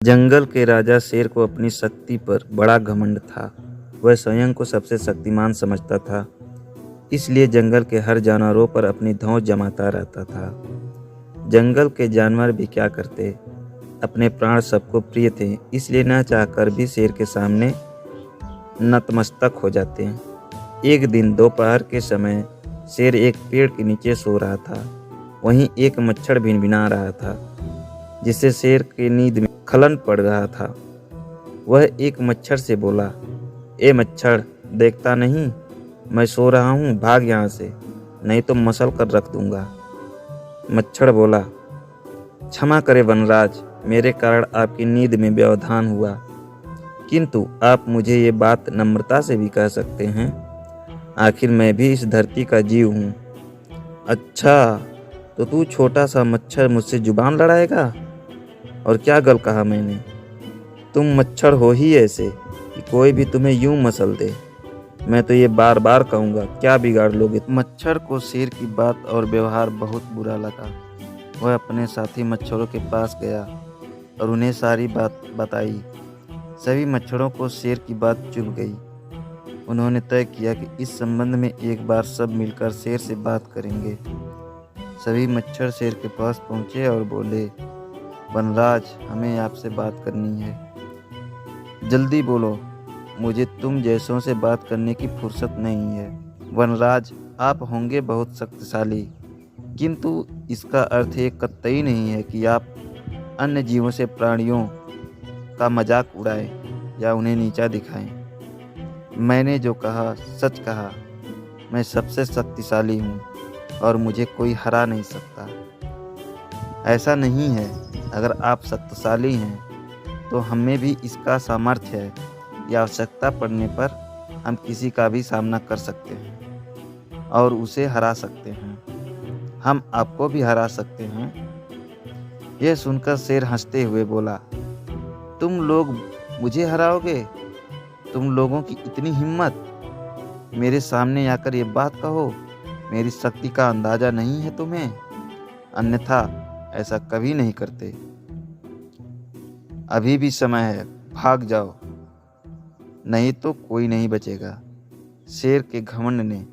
जंगल के राजा शेर को अपनी शक्ति पर बड़ा घमंड था। वह स्वयं को सबसे शक्तिमान समझता था, इसलिए जंगल के हर जानवरों पर अपनी धौंस जमाता रहता था। जंगल के जानवर भी क्या करते, अपने प्राण सबको प्रिय थे, इसलिए न चाहकर भी शेर के सामने नतमस्तक हो जाते। एक दिन दोपहर के समय शेर एक पेड़ के नीचे सो रहा था। वहीं एक मच्छर भिनभिना रहा था, जिससे शेर की नींद में खलन पड़ रहा था। वह एक मच्छर से बोला, ए मच्छर, देखता नहीं मैं सो रहा हूँ, भाग यहाँ से, नहीं तो मसल कर रख दूंगा। मच्छर बोला, क्षमा करे वनराज, मेरे कारण आपकी नींद में व्यवधान हुआ, किंतु आप मुझे ये बात नम्रता से भी कह सकते हैं। आखिर मैं भी इस धरती का जीव हूँ। अच्छा, तो तू छोटा सा मच्छर मुझसे जुबान लड़ाएगा? और क्या गल कहा मैंने? तुम मच्छर हो ही ऐसे कि कोई भी तुम्हें यूं मसल दे। मैं तो ये बार बार कहूँगा, क्या बिगाड़ लोगे? मच्छर को शेर की बात और व्यवहार बहुत बुरा लगा। वह अपने साथी मच्छरों के पास गया और उन्हें सारी बात बताई। सभी मच्छरों को शेर की बात चुभ गई। उन्होंने तय किया कि इस संबंध में एक बार सब मिलकर शेर से बात करेंगे। सभी मच्छर शेर के पास पहुँचे और बोले, वनराज, हमें आपसे बात करनी है। जल्दी बोलो, मुझे तुम जैसों से बात करने की फुर्सत नहीं है। वनराज, आप होंगे बहुत शक्तिशाली, किंतु इसका अर्थ ये कतई नहीं है कि आप अन्य जीवों से प्राणियों का मजाक उड़ाएं या उन्हें नीचा दिखाएं। मैंने जो कहा सच कहा। मैं सबसे शक्तिशाली हूँ और मुझे कोई हरा नहीं सकता। ऐसा नहीं है, अगर आप शक्तिशाली हैं तो हमें भी इसका सामर्थ्य है कि आवश्यकता पड़ने पर हम किसी का भी सामना कर सकते हैं और उसे हरा सकते हैं। हम आपको भी हरा सकते हैं। यह सुनकर शेर हंसते हुए बोला, तुम लोग मुझे हराओगे? तुम लोगों की इतनी हिम्मत, मेरे सामने आकर ये बात कहो। मेरी शक्ति का अंदाजा नहीं है तुम्हें? अन्यथा ऐसा कभी नहीं करते। अभी भी समय है, भाग जाओ, नहीं तो कोई नहीं बचेगा। शेर के घमंड ने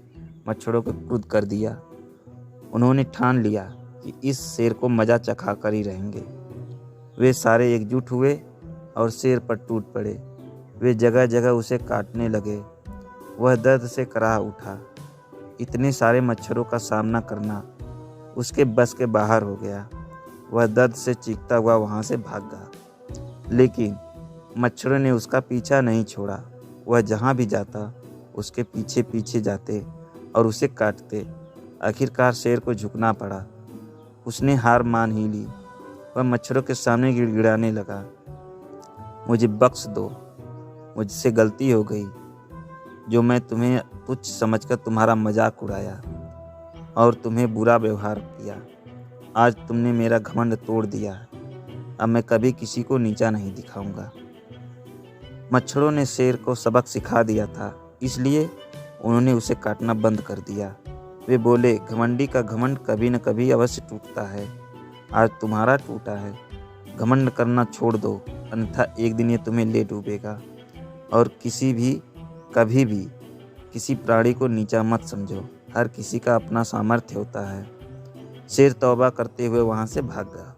मच्छरों को क्रुद्ध कर दिया। उन्होंने ठान लिया कि इस शेर को मजा चखा कर ही रहेंगे। वे सारे एकजुट हुए और शेर पर टूट पड़े। वे जगह जगह उसे काटने लगे। वह दर्द से कराह उठा। इतने सारे मच्छरों का सामना करना उसके बस के बाहर हो गया। वह दर्द से चीखता हुआ वहाँ से भाग गया, लेकिन मच्छरों ने उसका पीछा नहीं छोड़ा। वह जहाँ भी जाता उसके पीछे पीछे जाते और उसे काटते। आखिरकार शेर को झुकना पड़ा। उसने हार मान ही ली। वह मच्छरों के सामने गिड़गिड़ाने लगा, मुझे बख्श दो, मुझसे गलती हो गई, जो मैं तुम्हें तुच्छ समझकर तुम्हारा मजाक उड़ाया और तुम्हें बुरा व्यवहार किया। आज तुमने मेरा घमंड तोड़ दिया। अब मैं कभी किसी को नीचा नहीं दिखाऊंगा। मच्छरों ने शेर को सबक सिखा दिया था, इसलिए उन्होंने उसे काटना बंद कर दिया। वे बोले, घमंडी का घमंड कभी न कभी अवश्य टूटता है। आज तुम्हारा टूटा है। घमंड करना छोड़ दो, अन्यथा एक दिन ये तुम्हें ले डूबेगा। और कभी भी किसी प्राणी को नीचा मत समझो। हर किसी का अपना सामर्थ्य होता है। शेर तौबा करते हुए वहाँ से भाग गया।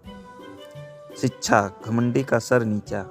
शिक्षा, घमंडी का सर नीचा।